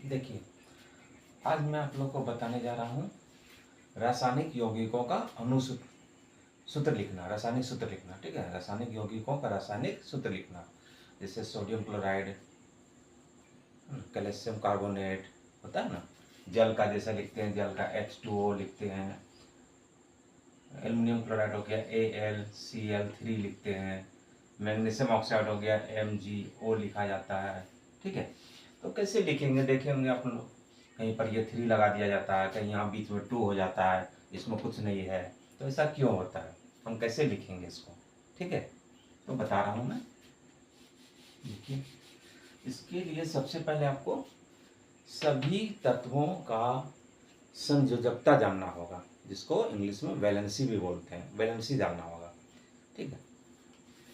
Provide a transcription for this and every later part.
देखिए, आज मैं आप लोग को बताने जा रहा हूँ रासायनिक यौगिकों का सूत्र लिखना, रासायनिक सूत्र लिखना। ठीक है, रासायनिक यौगिकों का रासायनिक सूत्र लिखना। जैसे सोडियम क्लोराइड, कैल्शियम कार्बोनेट होता है ना, जल का जैसा लिखते हैं, जल का H2O लिखते हैं। एल्युमिनियम क्लोराइड हो गया AlCl3 लिखते हैं। मैग्नीशियम ऑक्साइड हो गया MgO लिखा जाता है। ठीक है, तो कैसे लिखेंगे देखेंगे आप लोग। कहीं पर ये 3 लगा दिया जाता है, कहीं यहाँ बीच में 2 हो जाता है, इसमें कुछ नहीं है। तो ऐसा क्यों होता है, हम कैसे लिखेंगे इसको। ठीक है, तो बता रहा हूँ मैं। देखिए, इसके लिए सबसे पहले आपको सभी तत्वों का संयोजकता जानना होगा, जिसको इंग्लिश में वैलेंसी भी बोलते हैं। वैलेंसी जानना होगा। ठीक है,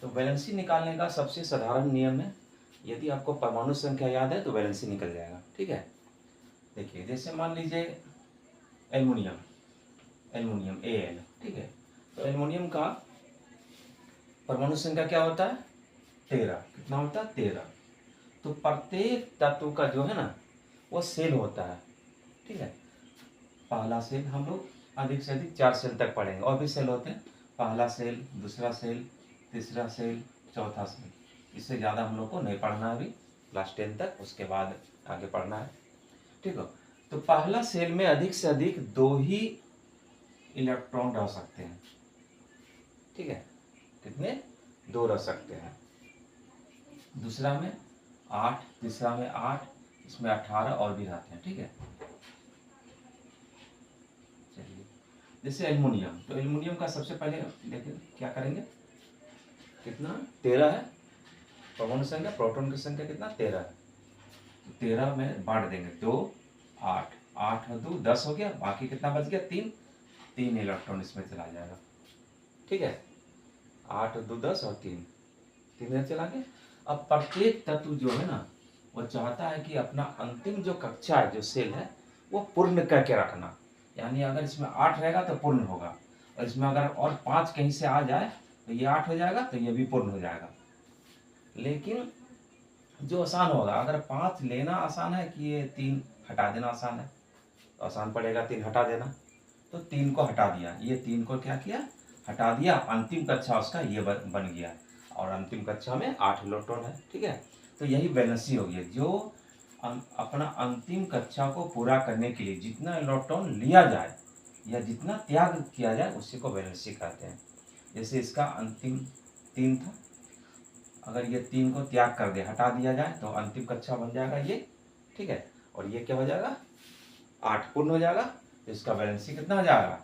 तो वैलेंसी निकालने का सबसे साधारण नियम है, यदि आपको परमाणु संख्या याद है तो वैलेंसी निकल जाएगा। ठीक है, देखिए जैसे मान लीजिए एल्युमिनियम, एल्युमिनियम Al। ठीक है, तो एल्युमिनियम का परमाणु संख्या क्या होता है 13। कितना होता है 13। तो प्रत्येक तत्व का जो है ना वो सेल होता है। ठीक है, पहला सेल हम लोग अधिक से अधिक 4 सेल तक पढ़ेंगे, और भी सेल होते हैं। पहला सेल, दूसरा सेल, तीसरा सेल, चौथा सेल। इससे ज़्यादा हम लोग को नहीं पढ़ना है अभी, क्लास 10 तक, उसके बाद आगे पढ़ना है। ठीक है, तो पहला सेल में अधिक से अधिक 2 ही इलेक्ट्रॉन रह सकते हैं। ठीक है, कितने 2 रह सकते हैं। दूसरा में 8, तीसरा में 8, इसमें 18 और भी रहते हैं। ठीक है, चलिए जैसे एल्युमिनियम, तो एल्युमिनियम का सबसे पहले देखिए क्या करेंगे, कितना 13 है परमाणु संख्या, प्रोटॉन की संख्या कितना 13 है। तो 13 में बांट देंगे, 2 8, 8 और 2 10 हो गया, बाकी कितना बच गया 3। 3 इलेक्ट्रॉन इसमें चला जाएगा। ठीक है, 8 और 2 10 और 3 चला गया। अब प्रत्येक तत्व जो है ना वो चाहता है कि अपना अंतिम जो कक्षा है, जो सेल है, वो पूर्ण करके रखना। यानी अगर इसमें 8 रहेगा तो पूर्ण होगा, और इसमें अगर और 5 कहीं से आ जाए तो ये 8 हो जाएगा, तो ये भी पूर्ण हो जाएगा। लेकिन जो आसान होगा, अगर 5 लेना आसान है कि ये 3 हटा देना आसान है, तो आसान पड़ेगा 3 हटा देना। तो 3 को हटा दिया, ये 3 को क्या किया, हटा दिया। अंतिम कक्षा उसका ये बन गया, और अंतिम कक्षा में 8 इलेक्ट्रॉन है। ठीक है, तो यही वैलेंसी हो गई। जो अपना अंतिम कक्षा को पूरा करने के लिए जितना इलेक्ट्रॉन लिया जाए या जितना त्याग किया जाए, उसी को वैलेंसी कहते हैं। जैसे इसका अंतिम 3 था, अगर ये 3 को त्याग कर दे, हटा दिया जाए, तो अंतिम कक्षा बन जाएगा ये। ठीक है, और ये क्या हो जाएगा 8 पूर्ण हो जाएगा। तो इसका वैलेंसी कितना हो जाएगा,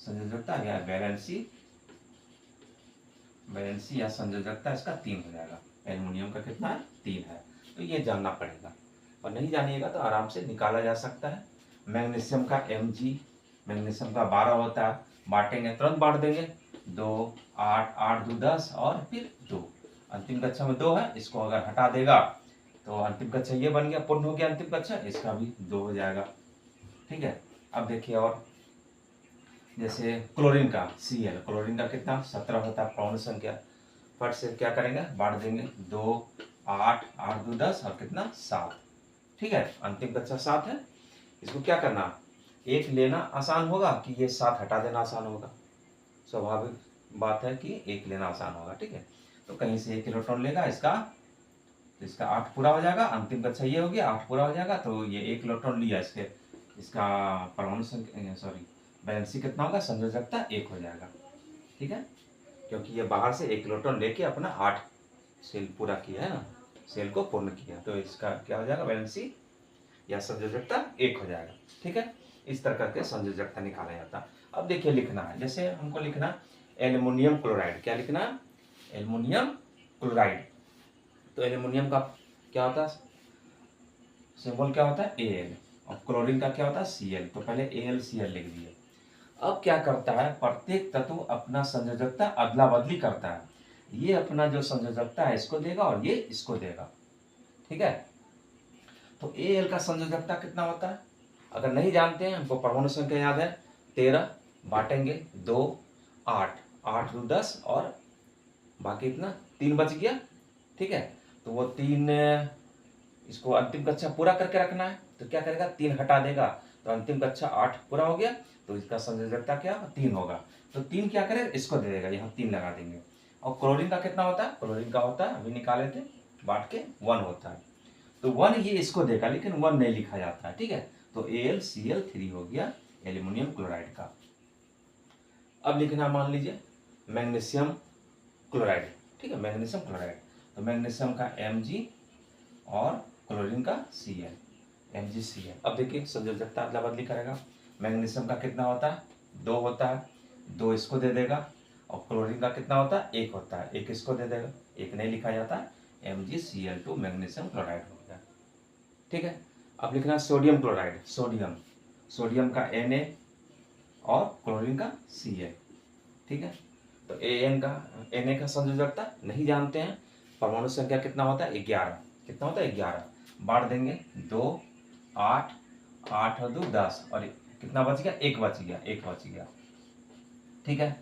संयोजकता या वैलेंसी, वैलेंसी या संयोजकता इसका 3 हो जाएगा। एल्युमिनियम का कितना है 3 है। तो ये जानना पड़ेगा, और नहीं जानिएगा तो आराम से निकाला जा सकता है। मैग्नीशियम का Mg, मैग्नीशियम का 12 होता है, बांटेंगे तुरंत बांट देंगे, 2 8 8 2 10 और फिर 2। अंतिम कक्षा में 2 है, इसको अगर हटा देगा तो अंतिम कक्षा ये बन गया, पूर्ण हो गया अंतिम कक्षा, इसका भी 2 हो जाएगा। ठीक है, अब देखिए और जैसे क्लोरीन का Cl, क्लोरीन का कितना 17 होता है परमाणु संख्या। फट से क्या करेंगे, बांट देंगे, 2 8 8 2 10 और कितना 7। ठीक है, अंतिम कक्षा 7 है। इसको क्या करना, एक लेना आसान होगा कि ये 7 हटा देना आसान होगा। स्वाभाविक बात है कि एक लेना आसान होगा। ठीक है, तो कहीं से 1 इलेक्ट्रॉन लेगा इसका, तो इसका 8 पूरा हो जाएगा। अंतिम कक्षा ये हो गया, 8 पूरा हो जाएगा, तो ये 1 इलेक्ट्रॉन लिया, इसका परमाणु संख्या सॉरी वैलेंसी कितना होगा, संयोजकता 1 हो जाएगा। ठीक है, क्योंकि ये बाहर से 1 इलेक्ट्रॉन लेके अपना 8 सेल पूरा किया है ना, सेल को पूर्ण किया, तो इसका क्या हो जाएगा, वैलेंसी या संयोजकता 1 हो जाएगा। ठीक है, इस तरह करके संयोजकता निकाला जाता है। अब देखिए लिखना है, जैसे हमको लिखना एल्युमिनियम क्लोराइड, क्या लिखना है, एल्युमिनियम क्लोराइड। तो एल्युमिनियम का क्या होता है, सिंबल क्या होता है Al, और क्लोरीन का क्या होता है Cl। तो पहले AlCl लिख दिए। अब क्या करता है, प्रत्येक तत्व अपना संयोजकता अदला बदली करता है। ये अपना जो संयोजकता है इसको देगा और ये इसको देगा। ठीक है, तो Al का संयोजकता कितना होता है, अगर नहीं जानते हैं, हमको परमाणु संख्या याद है 13, बांटेंगे 2 8 8 2 10 और बाकी इतना 3 बच गया। ठीक है, तो वो 3 इसको अंतिम कक्षा पूरा करके रखना है, तो क्या करेगा, 3 हटा देगा, तो अंतिम कक्षा 8 पूरा हो गया, तो इसका संयोजकता क्या 3 होगा। तो 3 क्या करेगा, इसको दे देगा, यहाँ 3 लगा देंगे। और क्लोरीन का कितना होता है, क्लोरीन का होता है, अभी निकाले थे बांट के, 1 होता है। तो 1 ये इसको देगा, लेकिन 1 नहीं लिखा जाता है, ठीक है। तो AlCl3 हो गया एल्यूमिनियम क्लोराइड का। अब लिखना मान लीजिए मैग्नीशियम क्लोराइड, ठीक है, मैग्नीशियम क्लोराइड। तो मैग्नीशियम का Mg और क्लोरीन का Cl, MgCl। अब देखिए संयोजकता अदला बदली करेगा। मैग्नीशियम का कितना होता है, 2 होता है, 2 इसको दे देगा। और क्लोरीन का कितना होता है, 1 होता है, 1 इसको दे देगा, 1 नहीं लिखा जाता, MgCl2 मैग्नीशियम क्लोराइड हो गया, ठीक है। अब लिखना सोडियम क्लोराइड, सोडियम का Na और क्लोरीन का Cl, ठीक है। तो Na का संयोजकता नहीं जानते हैं, परमाणु संख्या कितना होता है 11, कितना होता है 11, बांट देंगे 2 8 8 और 2 10, और कितना बच गया, 1 बच गया, 1 बच गया, ठीक है।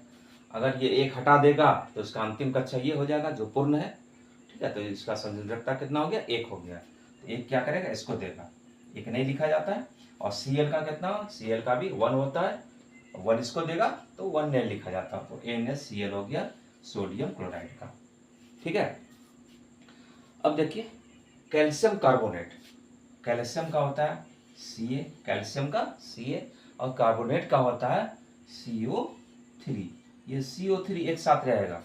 अगर ये 1 हटा देगा तो इसका अंतिम कक्षा ये हो जाएगा जो पूर्ण है, ठीक है। तो इसका संयोजकता कितना हो गया, 1 हो गया। तो 1 क्या करेगा, इसको देगा, 1 नहीं लिखा जाता है। और Cl का कितना, Cl का भी 1 होता है, 1 इसको देगा तो 1 नहीं लिखा जाता, तो NaCl हो गया सोडियम क्लोराइड का, ठीक है। अब देखिए कैल्शियम कार्बोनेट, कैल्शियम का होता है Ca, कैल्शियम का Ca, और कार्बोनेट का होता है CO3। ये CO3 एक साथ रहेगा।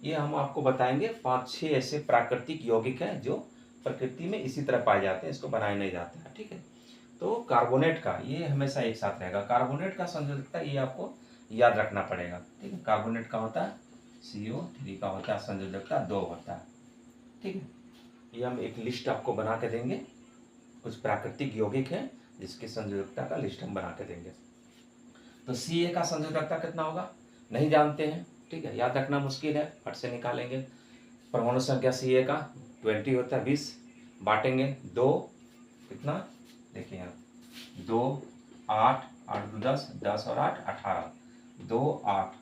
ये हम आपको बताएंगे 5-6 ऐसे प्राकृतिक यौगिक हैं जो प्रकृति में इसी तरह पाए जाते हैं, इसको बनाए नहीं जाते हैं, ठीक है। तो कार्बोनेट का ये हमेशा एक साथ रहेगा। कार्बोनेट का संयोजकता ये आपको याद रखना पड़ेगा, ठीक है। कार्बोनेट का होता है CO3 का होता है संयोजकता 2 होता है, ठीक है। ये हम एक लिस्ट आपको बना के देंगे, कुछ प्राकृतिक यौगिक हैं जिसकी संयोजकता का लिस्ट हम बना के देंगे। तो Ca का संयोजकता कितना होगा नहीं जानते हैं, ठीक है, याद रखना मुश्किल है, फट से निकालेंगे। परमाणु संख्या Ca का 20 होता है, 20 बांटेंगे 2, कितना देखिए यहाँ 2 8 8 2 10, 10 और 8 18, 2 8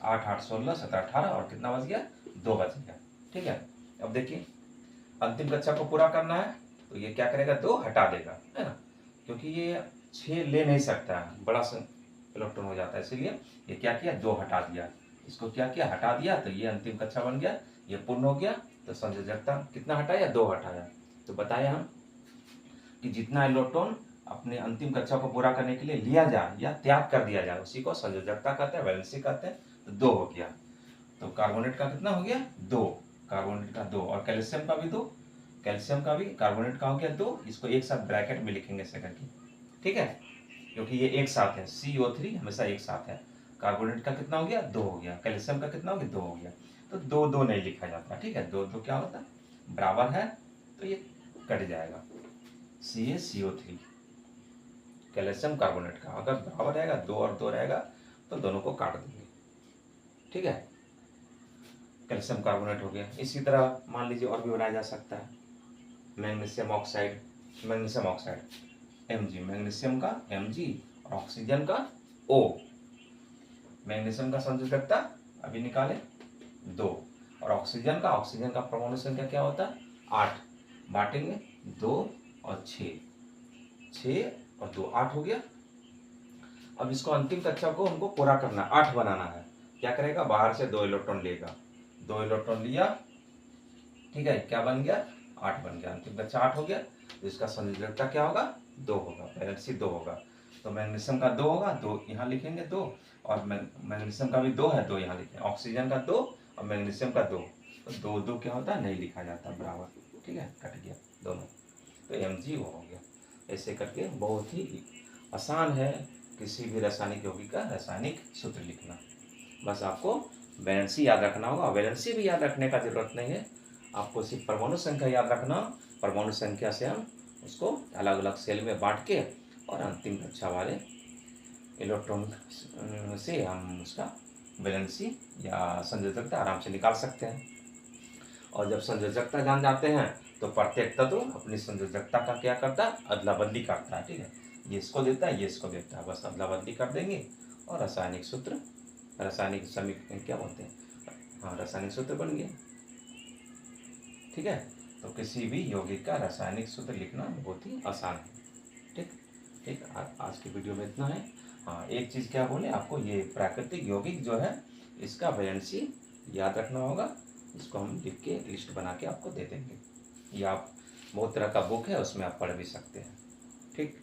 8 8 16 17 18, और कितना बच गया, 2 बच गया, ठीक है। अब देखिए अंतिम कक्षा को पूरा करना है, तो ये क्या करेगा, 2 हटा देगा, है ना, क्योंकि ये 6 ले नहीं सकता है, बड़ा इलेक्ट्रॉन हो जाता है, इसलिए ये क्या किया, 2 हटा दिया, इसको क्या किया, हटा दिया, तो ये अंतिम कक्षा बन गया, ये पूर्ण हो गया। तो संयोजकता कितना हटाया, 2 हटाया। तो बताया हम कि जितना इलेक्ट्रॉन अपने अंतिम कक्षा को पूरा करने के लिए लिया जाए या त्याग कर दिया जाए उसी को संयोजकता कहते हैं, वैलेंसी कहते हैं। तो 2 हो गया। तो कार्बोनेट का कितना हो गया, 2, कार्बोनेट का 2, और कैल्शियम का भी 2, कैल्शियम का भी कार्बोनेट का हो गया 2। इसको एक साथ ब्रैकेट में लिखेंगे सेकंड की, ठीक है, क्योंकि ये एक साथ है, CO3 हमेशा एक साथ है। कार्बोनेट का कितना हो गया, 2 हो गया, कैल्शियम का कितना हो गया, 2 हो गया। तो 2 2 नहीं लिखा जाता, ठीक है, 2 2 क्या होता है, बराबर है, तो ये कट जाएगा, CaCO3 कैल्शियम कार्बोनेट का अगर बराबर रहेगा, 2 और 2 रहेगा, तो दोनों को काट देंगे, ठीक है। कैल्शियम कार्बोनेट हो गया। इसी तरह मान लीजिए और भी बनाया जा सकता है, magnesium oxide, magnesium oxide Mg, magnesium का Mg और ऑक्सीजन का O। मैग्नीशियम का संयोजकता अभी निकाले 2, और ऑक्सीजन का परमाणु संख्या क्या होता है 8, बांटेंगे 2 और 6, 6 और 2 8 हो गया। अब इसको अंतिम कक्षा को हमको पूरा करना, 8 बनाना है। क्या करेगा, बाहर से 2 इलेक्ट्रॉन लेगा, 2 इलेक्ट्रॉन लिया, ठीक है, क्या बन गया, 8 बन गया, अंतिम कक्षा 8 हो गया। तो इसका संयोजकता क्या होगा, 2 होगा, वैलेंसी 2 होगा। तो मैग्नीशियम का 2 होगा, 2 यहाँ लिखेंगे 2, और मैग्नीशियम का भी 2 है, 2 यहाँ लिखेंगे, ऑक्सीजन का 2 और मैग्नीशियम का 2, तो 2 2 क्या होता है, नहीं लिखा जाता, बराबर, ठीक है, कट गया दोनों, तो Mg वो हो गया। ऐसे करके बहुत ही आसान है किसी भी रासायनिक यौगिक का रासायनिक सूत्र लिखना। बस आपको वैलेंसी याद रखना होगा, वैलेंसी भी याद रखने का जरूरत नहीं है, आपको सिर्फ परमाणु संख्या याद रखना। परमाणु संख्या से हम उसको अलग अलग सेल में बांट के और अंतिम कक्षा वाले इलेक्ट्रॉन से हम उसका वैलेंसी या संयोजकता आराम से निकाल सकते हैं। और जब संयोजकता जान जाते हैं तो प्रत्येक तत्व अपनी संयोजकता का क्या करता है, अदला बदली करता है, ठीक है, ये इसको देता है, ये इसको देता है, बस अदला बदली कर देंगे और रासायनिक सूत्र, रासायनिक समीकरण क्या बोलते हैं, हाँ, रासायनिक सूत्र बन गया, ठीक है। तो किसी भी यौगिक का रासायनिक सूत्र लिखना बहुत ही आसान है। ठीक, आज की वीडियो में इतना है। हाँ, एक चीज़ क्या बोले आपको, ये प्राकृतिक यौगिक जो है इसका वैलेंसी याद रखना होगा। इसको हम लिख के लिस्ट बना के आपको दे देंगे। ये आप बहुत तरह का बुक है, उसमें आप पढ़ भी सकते हैं। ठीक।